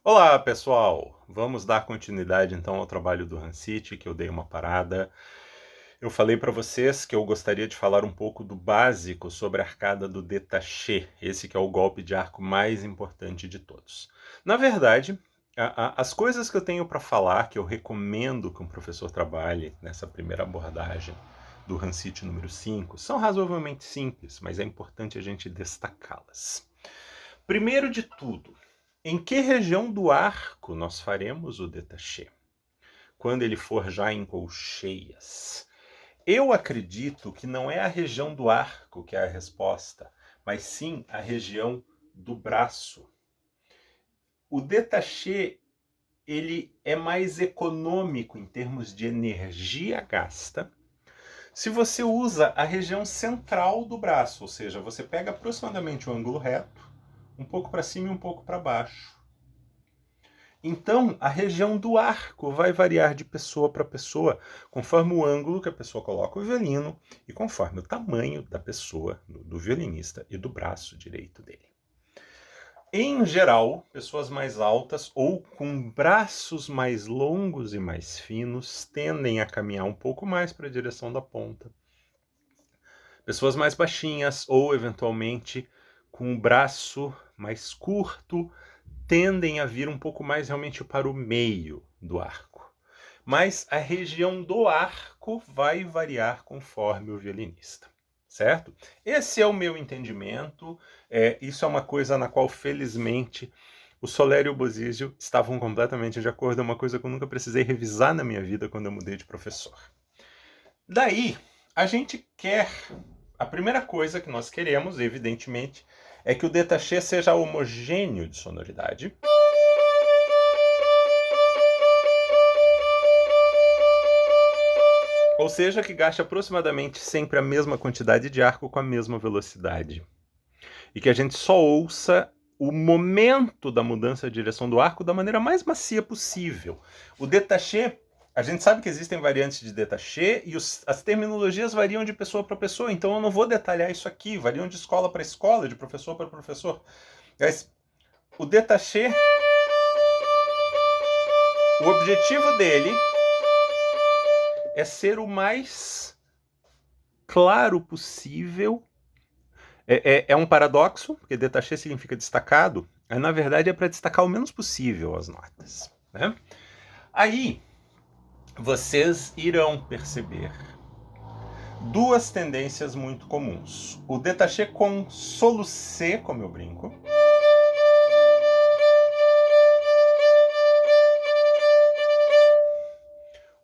Olá, pessoal! Vamos dar continuidade então ao trabalho do Hansich, que eu dei uma parada. Eu falei para vocês que eu gostaria de falar um pouco do básico sobre a arcada do détaché, esse que é o golpe de arco mais importante de todos. Na verdade, as coisas que eu tenho para falar, que eu recomendo que um professor trabalhe nessa primeira abordagem do Hansich número 5, são razoavelmente simples, mas é importante a gente destacá-las. Primeiro de tudo, em que região do arco nós faremos o détaché? Quando ele for já em colcheias. Eu acredito que não é a região do arco que é a resposta, mas sim a região do braço. O détaché, ele é mais econômico em termos de energia gasta se você usa a região central do braço, ou seja, você pega aproximadamente o ângulo reto, um pouco para cima e um pouco para baixo. Então, a região do arco vai variar de pessoa para pessoa, conforme o ângulo que a pessoa coloca o violino e conforme o tamanho da pessoa, do violinista e do braço direito dele. Em geral, pessoas mais altas ou com braços mais longos e mais finos tendem a caminhar um pouco mais para a direção da ponta. Pessoas mais baixinhas ou, eventualmente, com o braço mais curto tendem a vir um pouco mais realmente para o meio do arco. Mas a região do arco vai variar conforme o violinista, certo? Esse é o meu entendimento. Isso é uma coisa na qual, felizmente, o Soler e o Bozizio estavam completamente de acordo. É uma coisa que eu nunca precisei revisar na minha vida quando eu mudei de professor. Daí, a gente quer... A primeira coisa que nós queremos, evidentemente, é que o détaché seja homogêneo de sonoridade. Ou seja, que gaste aproximadamente sempre a mesma quantidade de arco com a mesma velocidade. E que a gente só ouça o momento da mudança de direção do arco da maneira mais macia possível. O détaché, a gente sabe que existem variantes de détaché e as terminologias variam de pessoa para pessoa, então eu não vou detalhar isso aqui, variam de escola para escola, de professor para professor. Mas o détaché, o objetivo dele é ser o mais claro possível. É um paradoxo, porque détaché significa destacado, mas na verdade é para destacar o menos possível as notas, né? Aí vocês irão perceber duas tendências muito comuns. O détaché com solucê, como eu brinco.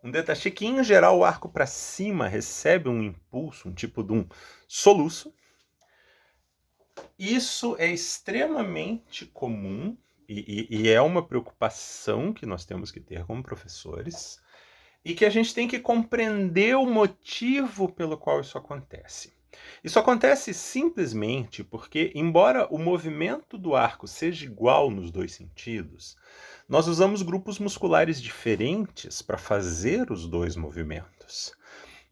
Um détaché que, em geral, o arco para cima recebe um impulso, um tipo de um soluço. Isso é extremamente comum e é uma preocupação que nós temos que ter como professores e que a gente tem que compreender o motivo pelo qual isso acontece. Isso acontece simplesmente porque, embora o movimento do arco seja igual nos dois sentidos, nós usamos grupos musculares diferentes para fazer os dois movimentos.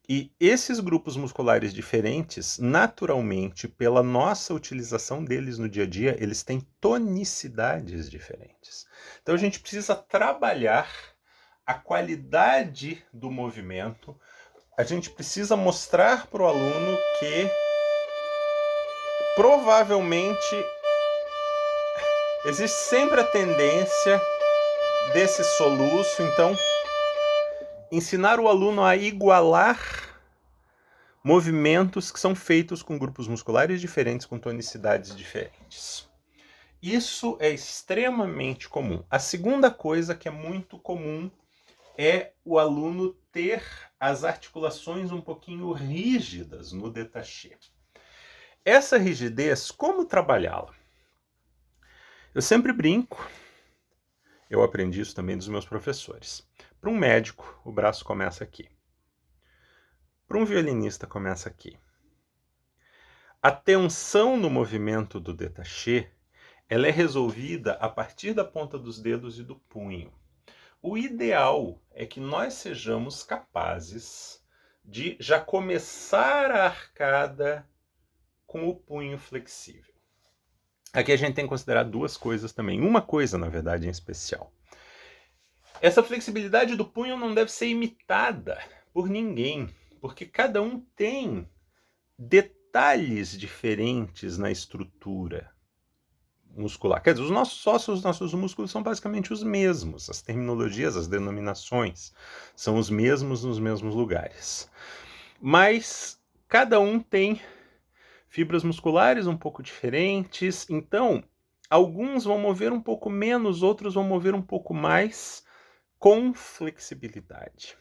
E esses grupos musculares diferentes, naturalmente, pela nossa utilização deles no dia a dia, eles têm tonicidades diferentes. Então a gente precisa trabalhar a qualidade do movimento. A gente precisa mostrar para o aluno que provavelmente existe sempre a tendência desse soluço. Então, ensinar o aluno a igualar movimentos que são feitos com grupos musculares diferentes, com tonicidades diferentes. Isso é extremamente comum. A segunda coisa que é muito comum é o aluno ter as articulações um pouquinho rígidas no détaché. Essa rigidez, como trabalhá-la? Eu sempre brinco, eu aprendi isso também dos meus professores. Para um médico, o braço começa aqui. Para um violinista, começa aqui. A tensão no movimento do détaché, ela é resolvida a partir da ponta dos dedos e do punho. O ideal é que nós sejamos capazes de já começar a arcada com o punho flexível. Aqui a gente tem que considerar duas coisas também. Uma coisa, na verdade, em especial. Essa flexibilidade do punho não deve ser imitada por ninguém, porque cada um tem detalhes diferentes na estrutura muscular. Quer dizer, os nossos ossos, os nossos músculos são basicamente os mesmos. As terminologias, as denominações são os mesmos nos mesmos lugares. Mas cada um tem fibras musculares um pouco diferentes, então alguns vão mover um pouco menos, outros vão mover um pouco mais, com flexibilidade.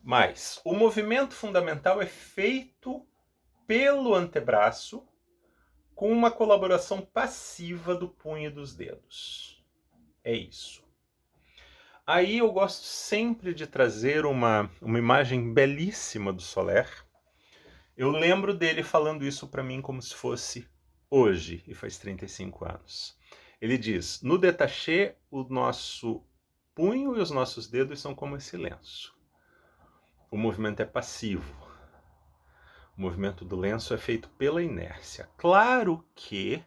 Mas o movimento fundamental é feito pelo antebraço com uma colaboração passiva do punho e dos dedos. É isso. Aí eu gosto sempre de trazer uma imagem belíssima do Soler. Eu lembro dele falando isso para mim como se fosse hoje, e faz 35 anos. Ele diz, no détaché, o nosso punho e os nossos dedos são como esse lenço. O movimento é passivo. O movimento do lenço é feito pela inércia. Claro que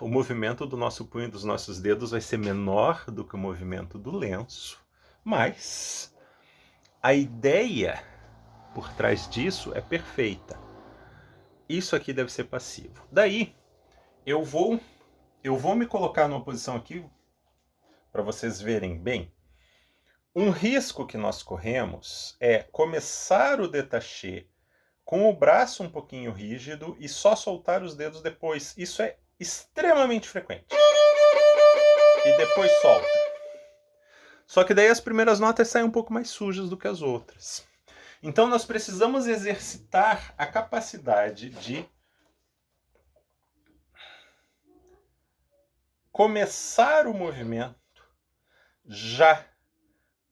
o movimento do nosso punho e dos nossos dedos vai ser menor do que o movimento do lenço, mas a ideia por trás disso é perfeita. Isso aqui deve ser passivo. Daí, eu vou me colocar numa posição aqui para vocês verem bem. Um risco que nós corremos é começar o détaché com o braço um pouquinho rígido e só soltar os dedos depois. Isso é extremamente frequente. E depois solta. Só que daí as primeiras notas saem um pouco mais sujas do que as outras. Então nós precisamos exercitar a capacidade de começar o movimento já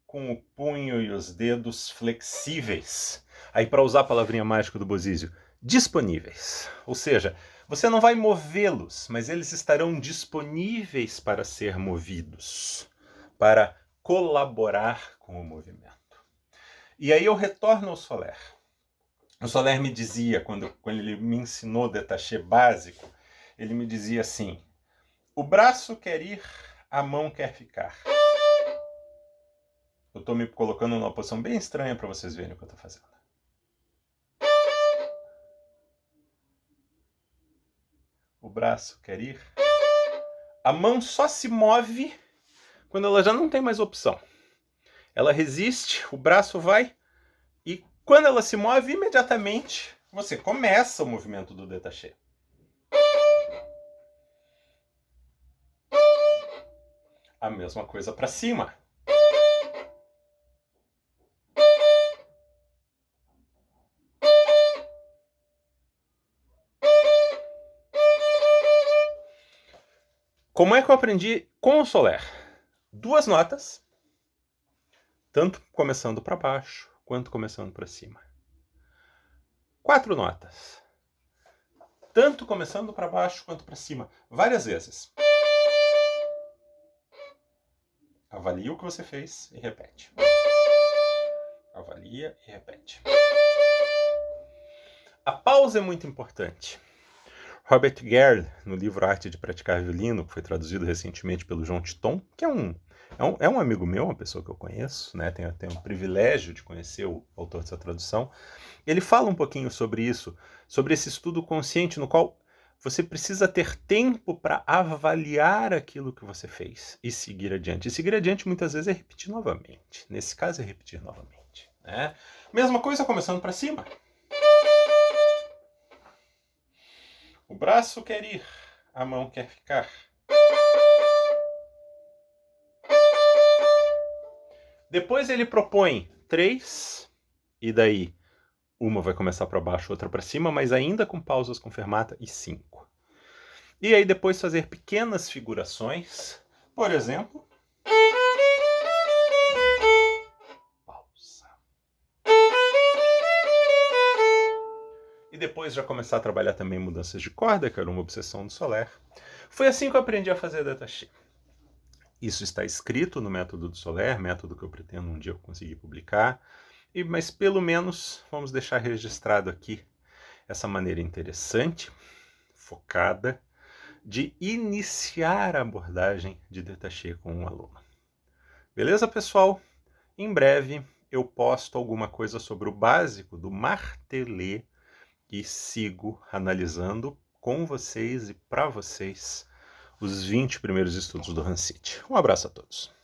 com o punho e os dedos flexíveis. Aí, para usar a palavrinha mágica do Bozizio, disponíveis. Ou seja, você não vai movê-los, mas eles estarão disponíveis para ser movidos, para colaborar com o movimento. E aí eu retorno ao Soler. O Soler me dizia, quando ele me ensinou o détaché básico, ele me dizia assim, o braço quer ir, a mão quer ficar. Eu estou me colocando numa posição bem estranha para vocês verem o que eu estou fazendo. O braço quer ir. A mão só se move quando ela já não tem mais opção. Ela resiste, o braço vai, e quando ela se move, imediatamente você começa o movimento do détaché. A mesma coisa para cima. Como é que eu aprendi com o Soler? 2 notas, tanto começando para baixo quanto começando para cima. 4 notas, tanto começando para baixo quanto para cima, várias vezes. Avalia o que você fez e repete. Avalia e repete. A pausa é muito importante. Robert Gerl, no livro Arte de Praticar Violino, que foi traduzido recentemente pelo João Titon, que é um amigo meu, uma pessoa que eu conheço, né? Tenho o privilégio de conhecer o autor dessa tradução. Ele fala um pouquinho sobre isso, sobre esse estudo consciente no qual você precisa ter tempo para avaliar aquilo que você fez e seguir adiante. E seguir adiante muitas vezes é repetir novamente. Nesse caso é repetir novamente, né? Mesma coisa começando para cima. O braço quer ir, a mão quer ficar. Depois ele propõe 3, e daí uma vai começar para baixo, outra para cima, mas ainda com pausas com fermata, e 5. E aí depois fazer pequenas figurações, por exemplo, pausa. E depois já começar a trabalhar também mudanças de corda, que era uma obsessão do Soler. Foi assim que eu aprendi a fazer détaché. Isso está escrito no método do Soler, método que eu pretendo um dia conseguir publicar, mas pelo menos vamos deixar registrado aqui essa maneira interessante, focada de iniciar a abordagem de Detaché com um aluno. Beleza, pessoal? Em breve eu posto alguma coisa sobre o básico do Martelê e sigo analisando com vocês e para vocês os 20 primeiros estudos do Hansite. Um abraço a todos.